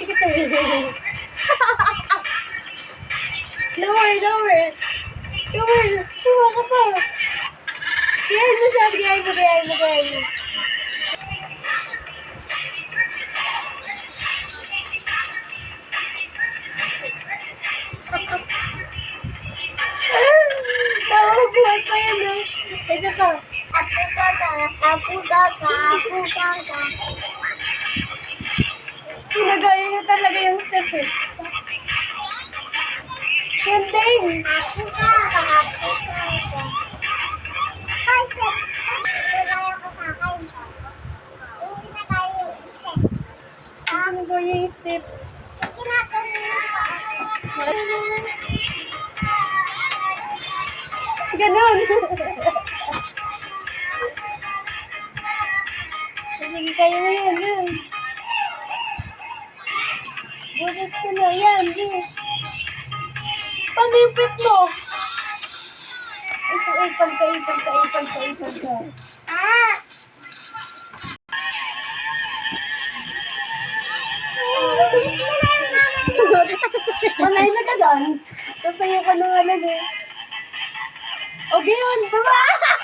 Dikit sa'yo. Lower, lower. Lower. Suwa ka pa. Gayahin mo siya. Gayahin mo, gayahin mo, gayahin mo. Tawa, buhay pa yan, no? Isa pa. Apu gaga, apu gaga, apu gaga. Pinagaya niya talaga yung step eh. Yan din. Apu gaga, apu gaga. Ay, sir. Pinagaya ko sa akin. Hindi na tayo yung step. Pinagaya yung step. Ginagawa mo pa. Ganon. Sige, kaya mo yan. Yan. Bulit ko na yan. Yan. Paano yung pit mo? Ipag ka. Ah! Bilis mo na yung nanay mo. Manay na ka doon. Sasayo ka nung ano eh. Okay yun. Baba!